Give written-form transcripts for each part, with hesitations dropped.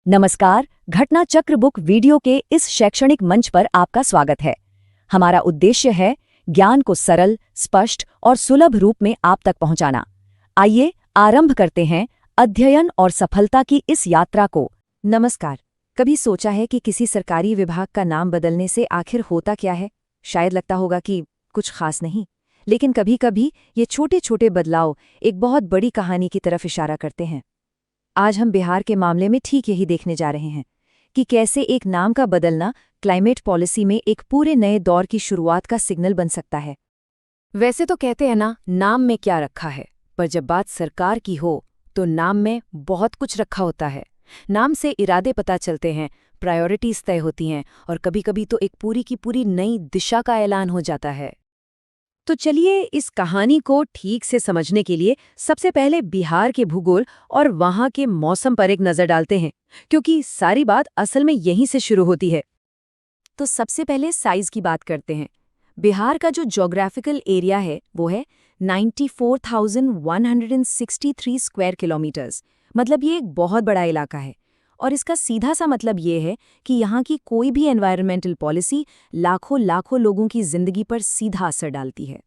नमस्कार, घटना चक्र बुक वीडियो के इस शैक्षणिक मंच पर आपका स्वागत है। हमारा उद्देश्य है ज्ञान को सरल, स्पष्ट और सुलभ रूप में आप तक पहुंचाना। आइए आरंभ करते हैं अध्ययन और सफलता की इस यात्रा को। नमस्कार, कभी सोचा है कि किसी सरकारी विभाग का नाम बदलने से आखिर होता क्या है? शायद लगता होगा कि कुछ खास नहीं, लेकिन कभी-कभी ये छोटे छोटे बदलाव एक बहुत बड़ी कहानी की तरफ इशारा करते हैं। आज हम बिहार के मामले में ठीक यही देखने जा रहे हैं कि कैसे एक नाम का बदलना क्लाइमेट पॉलिसी में एक पूरे नए दौर की शुरुआत का सिग्नल बन सकता है। वैसे तो कहते हैं ना, नाम में क्या रखा है, पर जब बात सरकार की हो तो नाम में बहुत कुछ रखा होता है। नाम से इरादे पता चलते हैं, प्रायोरिटीज तय होती हैं और कभी-कभी तो एक पूरी की पूरी नई दिशा का ऐलान हो जाता है। तो चलिए इस कहानी को ठीक से समझने के लिए सबसे पहले बिहार के भूगोल और वहां के मौसम पर एक नजर डालते हैं, क्योंकि सारी बात असल में यहीं से शुरू होती है। तो सबसे पहले साइज की बात करते हैं। बिहार का जो ज्योग्राफिकल एरिया है वो है 94,163 स्क्वायर किलोमीटर्स। मतलब ये एक बहुत बड़ा इलाका है और इसका सीधा सा मतलब ये है कि यहाँ की कोई भी एनवायरमेंटल पॉलिसी लाखों लाखों लोगों की जिंदगी पर सीधा असर डालती है।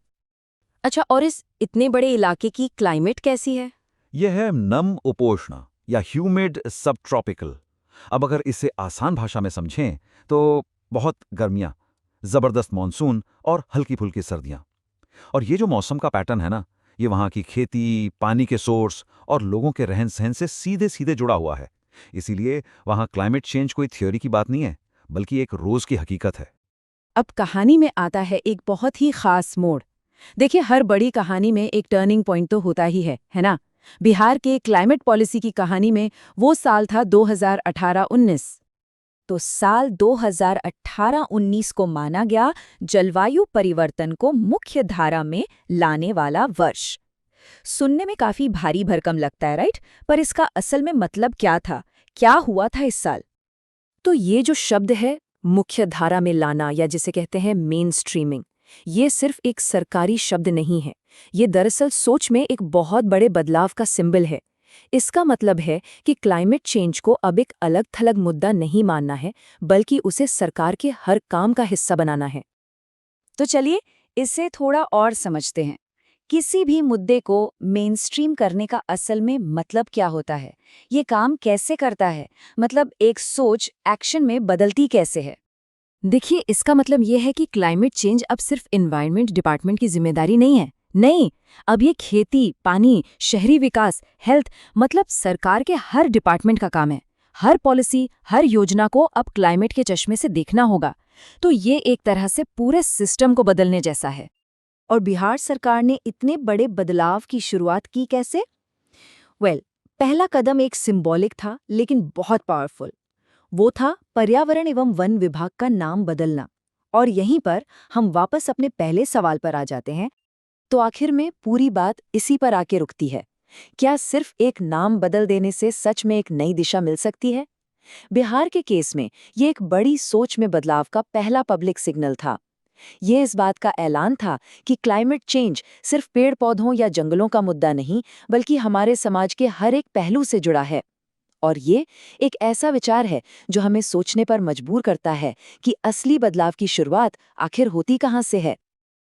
अच्छा, और इस इतने बड़े इलाके की क्लाइमेट कैसी है? यह है नम उपोष्ण या ह्यूमिड सब ट्रॉपिकल। अब अगर इसे आसान भाषा में समझें तो बहुत गर्मियां, जबरदस्त मानसून और हल्की फुल्की सर्दियां। और ये जो मौसम का पैटर्न है ना, ये वहाँ की खेती, पानी के सोर्स और लोगों के रहन सहन से सीधे सीधे जुड़ा हुआ है। इसीलिए वहाँ क्लाइमेट चेंज कोई थ्योरी की बात नहीं है, बल्कि एक रोज की हकीकत है। अब कहानी में आता है एक बहुत ही खास मोड़। देखिए, हर बड़ी कहानी में एक टर्निंग पॉइंट तो होता ही है ना? बिहार के क्लाइमेट पॉलिसी की कहानी में वो साल था 2018-19। तो साल 2018-19 को माना गया जलवायु परिवर्तन को मुख्य धारा में लाने वाला वर्ष। सुनने में काफी भारी भरकम लगता है, राइट? पर इसका असल में मतलब क्या था? क्या हुआ था इस साल? तो ये जो शब्द है मुख्य धारा में लाना, या जिसे कहते हैं मेन स्ट्रीमिंग, ये सिर्फ एक सरकारी शब्द नहीं है। ये दरअसल सोच में एक बहुत बड़े बदलाव का सिंबल है। इसका मतलब है कि क्लाइमेट चेंज को अब एक अलग थलग मुद्दा नहीं मानना है, बल्कि उसे सरकार के हर काम का हिस्सा बनाना है। तो चलिए इसे थोड़ा और समझते हैं। किसी भी मुद्दे को मेनस्ट्रीम करने का असल में मतलब क्या होता है? ये काम कैसे करता है? मतलब एक सोच एक्शन में बदलती कैसे है? देखिए, इसका मतलब ये है कि क्लाइमेट चेंज अब सिर्फ एनवायरनमेंट डिपार्टमेंट की जिम्मेदारी नहीं है। नहीं, अब ये खेती, पानी, शहरी विकास, हेल्थ, मतलब सरकार के हर डिपार्टमेंट का काम है। हर पॉलिसी, हर योजना को अब क्लाइमेट के चश्मे से देखना होगा। तो ये एक तरह से पूरे सिस्टम को बदलने जैसा है। और बिहार सरकार ने इतने बड़े बदलाव की शुरुआत की कैसे? पहला कदम एक सिंबॉलिक था, लेकिन बहुत पावरफुल। वो था पर्यावरण एवं वन विभाग का नाम बदलना। और यहीं पर हम वापस अपने पहले सवाल पर आ जाते हैं। तो आखिर में पूरी बात इसी पर आके रुकती है। क्या सिर्फ एक नाम बदल देने से सच में एक नई दिशा मिल सकती है? बिहार के केस में ये एक बड़ी सोच में बदलाव का पहला पब्लिक सिग्नल था। ये इस बात का ऐलान था कि क्लाइमेट चेंज सिर्फ पेड़ पौधों या जंगलों का मुद्दा नहीं, बल्कि हमारे समाज के हर एक पहलू से जुड़ा है। और ये एक ऐसा विचार है जो हमें सोचने पर मजबूर करता है कि असली बदलाव की शुरुआत आखिर होती कहाँ से है।